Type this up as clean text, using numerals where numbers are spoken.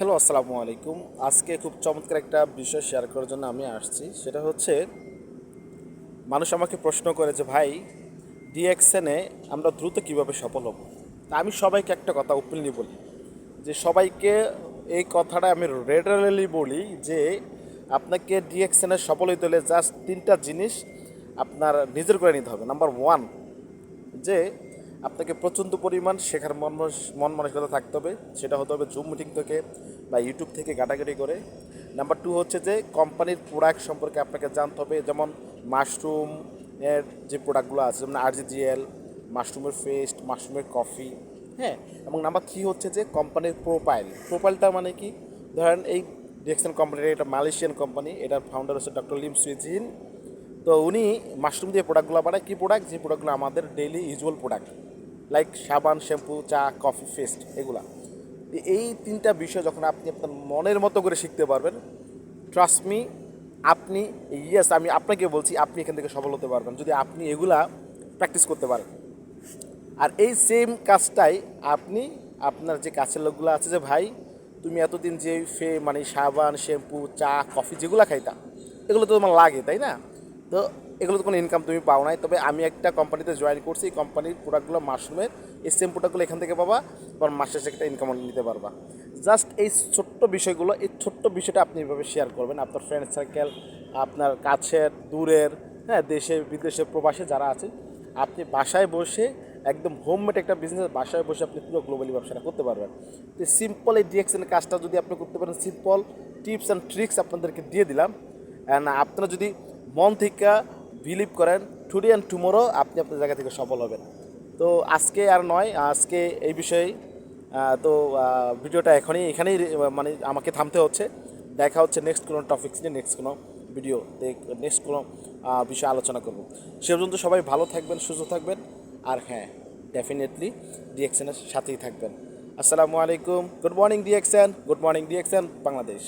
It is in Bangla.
হ্যালো, আসসালামু আলাইকুম। আজকে খুব চমৎকার একটা বিষয় শেয়ার করার জন্য আমি আসছি। সেটা হচ্ছে, মানুষ আমাকে প্রশ্ন করে যে ভাই, ডিএক্সএনে আমরা দ্রুত কিভাবে সফল হব। তা আমি সবাইকে একটা কথা ওপেনলি বলি, যে সবাইকে এই কথাটা আমি রেগুলারলি বলি যে আপনাকে ডিএক্সএনে সফল হতে হলে জাস্ট তিনটা জিনিস আপনার নিজের করে নিতে হবে। নাম্বার ওয়ান, যে আপনাকে প্রচণ্ড পরিমাণ শেখার মন মানসিকতা থাকতে হবে। সেটা হতে হবে জুম মিটিং থেকে বা ইউটিউব থেকে ঘাটাঘাটি করে। নাম্বার টু হচ্ছে যে কোম্পানির প্রোডাক্ট সম্পর্কে আপনাকে জানতে হবে, যেমন মাশরুম এর যে প্রোডাক্টগুলো আছে, যেমন আরজিজিএল, মাশরুমের পেস্ট, মাশরুমের কফি। হ্যাঁ, এবং নাম্বার থ্রি হচ্ছে যে কোম্পানির প্রোফাইলটা মানে কি, ধরেন এই ডিএক্সএন কোম্পানির, এটা মালয়েশিয়ান কোম্পানি, এটার ফাউন্ডার হচ্ছে ডক্টর লিম সুইজিন। তো উনি মাশরুম দিয়ে প্রোডাক্টগুলো বানায়। কী প্রোডাক্ট? যে প্রোডাক্টগুলো আমাদের ডেইলি ইউজুয়াল প্রোডাক্ট, লাইক সাবান, শ্যাম্পু, চা, কফি, পেস্ট, এগুলা। এই তিনটা বিষয় যখন আপনি আপনার মনের মতো করে শিখতে পারবেন, ট্রাস্ট মি, আপনি, ইয়েস আমি আপনাকে বলছি, আপনি এখান থেকে সফল হতে পারবেন যদি আপনি এগুলা প্র্যাকটিস করতে পারেন। আর এই সেম কাজটাই আপনি আপনার যে কাছের লোকগুলো আছে, যে ভাই তুমি এতদিন যে মানে সাবান, শ্যাম্পু, চা, কফি যেগুলো খাইতা, এগুলো তো তোমার লাগে, তাই না? তো এগুলো তো কোনো ইনকাম তুমি পাও নাই। তবে আমি একটা কোম্পানিতে জয়েন করছি, এই কোম্পানির প্রোডাক্টগুলো, মাশরুমের এই সেম প্রোডাক্টগুলো এখান থেকে পাবা, তোমার মাসে শেষে একটা ইনকাম নিতে পারবা। জাস্ট এই ছোট্ট বিষয়গুলো, এই ছোট্ট বিষয়টা আপনি এভাবে শেয়ার করবেন আপনার ফ্রেন্ড সার্কেল, আপনার কাছের, দূরের, হ্যাঁ, দেশে বিদেশে প্রবাসে যারা আছে। আপনি বাসায় বসে একদম হোমমেড একটা বিজনেস, বাসায় বসে আপনি পুরো গ্লোবালি ব্যবসাটা করতে পারবেন। তো সিম্পল এই ডিএক্সএনের কাজটা যদি আপনি করতে পারেন, সিম্পল টিপস অ্যান্ড ট্রিক্স আপনাদেরকে দিয়ে দিলাম। অ্যান্ড আপনারা যদি মন থেকে বিলিভ করেন, টুডে অ্যান্ড টুমোরো আপনি আপনার জায়গা থেকে সফল হবেন। তো আজকে আর নয়, আজকে এই বিষয়ে তো ভিডিওটা এখানেই মানে আমাকে থামতে হচ্ছে। দেখা হচ্ছে নেক্সট কোনো টপিক্স নিয়ে, নেক্সট কোনো ভিডিও, নেক্সট কোনো বিষয়ে আলোচনা করব। সে পর্যন্ত সবাই ভালো থাকবেন, সুস্থ থাকবেন। আর হ্যাঁ, ডেফিনেটলি ডিএক্সএনের সাথেই থাকবেন। আসসালামু আলাইকুম। Good morning DXN, good morning DXN Bangladesh.